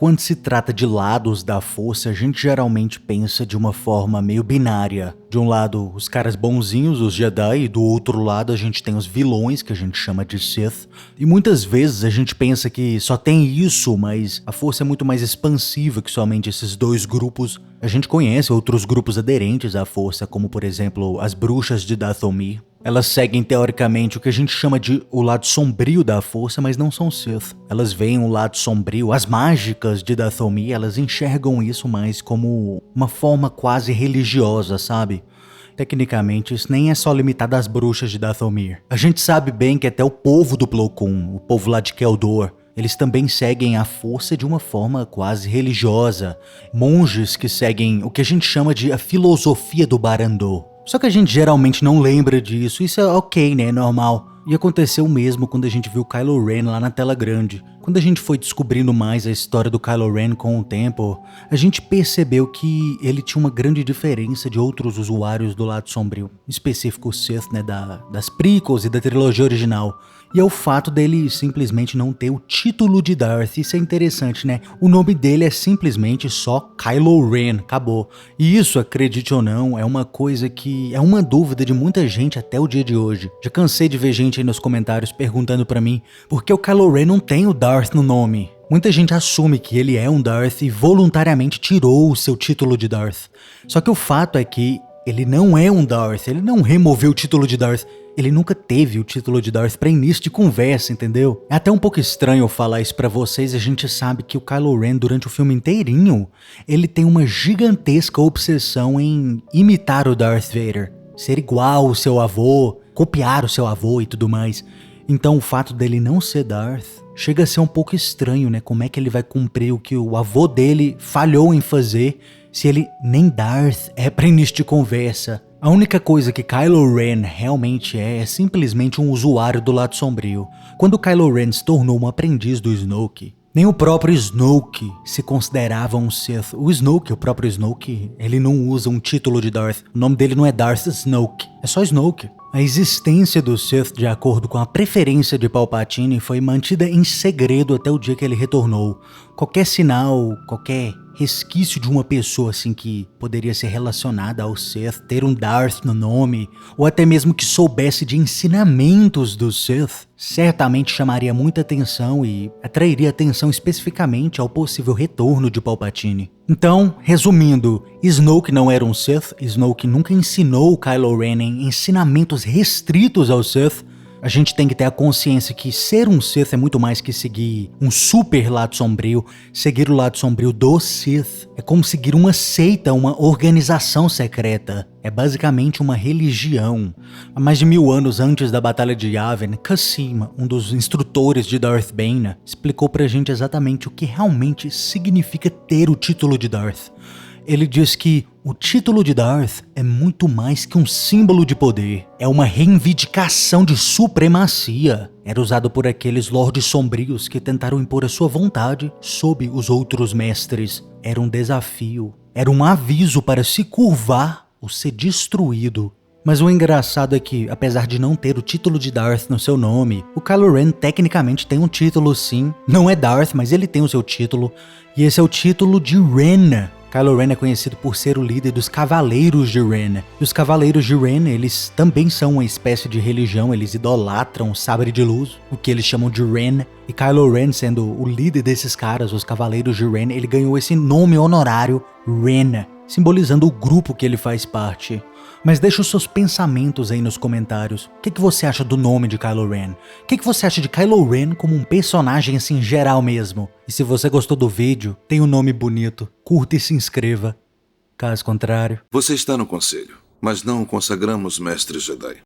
Quando se trata de lados da força, a gente geralmente pensa de uma forma meio binária. De um lado, os caras bonzinhos, os Jedi, e do outro lado a gente tem os vilões, que a gente chama de Sith. E muitas vezes a gente pensa que só tem isso, mas a força é muito mais expansiva que somente esses dois grupos. A gente conhece outros grupos aderentes à força, como por exemplo as bruxas de Dathomir. Elas seguem teoricamente o que a gente chama de o lado sombrio da força, mas não são Sith. Elas veem o lado sombrio, as mágicas de Dathomir, elas enxergam isso mais como uma forma quase religiosa, sabe? Tecnicamente, isso nem é só limitado às bruxas de Dathomir. A gente sabe bem que até o povo do Plo Koon, o povo lá de Keldor, eles também seguem a força de uma forma quase religiosa. Monges que seguem o que a gente chama de a filosofia do Barandô. Só que a gente geralmente não lembra disso, isso é ok, né, é normal. E aconteceu mesmo quando a gente viu Kylo Ren lá na tela grande. Quando a gente foi descobrindo mais a história do Kylo Ren com o tempo, a gente percebeu que ele tinha uma grande diferença de outros usuários do lado sombrio. Em específico o Sith, né, das prequels e da trilogia original. E é o fato dele simplesmente não ter o título de Darth. Isso é interessante, né? O nome dele é simplesmente só Kylo Ren, acabou. E isso, acredite ou não, é uma coisa que é uma dúvida de muita gente até o dia de hoje. Já cansei de ver gente aí nos comentários perguntando pra mim por que o Kylo Ren não tem o Darth no nome. Muita gente assume que ele é um Darth e voluntariamente tirou o seu título de Darth. Só que o fato é que ele não é um Darth, ele não removeu o título de Darth. Ele nunca teve o título de Darth pra início de conversa, entendeu? É até um pouco estranho eu falar isso pra vocês, a gente sabe que o Kylo Ren, durante o filme inteirinho, ele tem uma gigantesca obsessão em imitar o Darth Vader. Ser igual ao seu avô, copiar o seu avô e tudo mais. Então o fato dele não ser Darth chega a ser um pouco estranho, né? Como é que ele vai cumprir o que o avô dele falhou em fazer se ele nem Darth é pra início de conversa? A única coisa que Kylo Ren realmente é simplesmente um usuário do lado sombrio. Quando Kylo Ren se tornou um aprendiz do Snoke, nem o próprio Snoke se considerava um Sith. O Snoke, o próprio Snoke, ele não usa um título de Darth. O nome dele não é Darth Snoke, é só Snoke. A existência do Sith, de acordo com a preferência de Palpatine, foi mantida em segredo até o dia que ele retornou. Qualquer sinal, qualquer resquício de uma pessoa assim que poderia ser relacionada ao Sith, ter um Darth no nome, ou até mesmo que soubesse de ensinamentos do Sith, certamente chamaria muita atenção e atrairia atenção especificamente ao possível retorno de Palpatine. Então, resumindo, Snoke não era um Sith, Snoke nunca ensinou Kylo Ren em ensinamentos restritos ao Sith. A gente tem que ter a consciência que ser um Sith é muito mais que seguir um super lado sombrio. Seguir o lado sombrio do Sith é como seguir uma seita, uma organização secreta. É basicamente uma religião. Há mais de 1000 anos antes da Batalha de Yavin, Kassim, um dos instrutores de Darth Bane, explicou pra gente exatamente o que realmente significa ter o título de Darth. Ele diz que o título de Darth é muito mais que um símbolo de poder. É uma reivindicação de supremacia. Era usado por aqueles lordes sombrios que tentaram impor a sua vontade sob os outros mestres. Era um desafio. Era um aviso para se curvar ou ser destruído. Mas o engraçado é que, apesar de não ter o título de Darth no seu nome, o Kylo Ren tecnicamente tem um título sim. Não é Darth, mas ele tem o seu título. E esse é o título de Ren. Kylo Ren é conhecido por ser o líder dos Cavaleiros de Ren. E os Cavaleiros de Ren, eles também são uma espécie de religião, eles idolatram o sabre de luz, o que eles chamam de Ren. E Kylo Ren, sendo o líder desses caras, os Cavaleiros de Ren, ele ganhou esse nome honorário, Ren, simbolizando o grupo que ele faz parte. Mas deixa os seus pensamentos aí nos comentários. O que você acha do nome de Kylo Ren? O que você acha de Kylo Ren como um personagem assim geral mesmo? E se você gostou do vídeo, tem um nome bonito, curta e se inscreva. Caso contrário... Você está no conselho, mas não o consagramos mestre Jedi.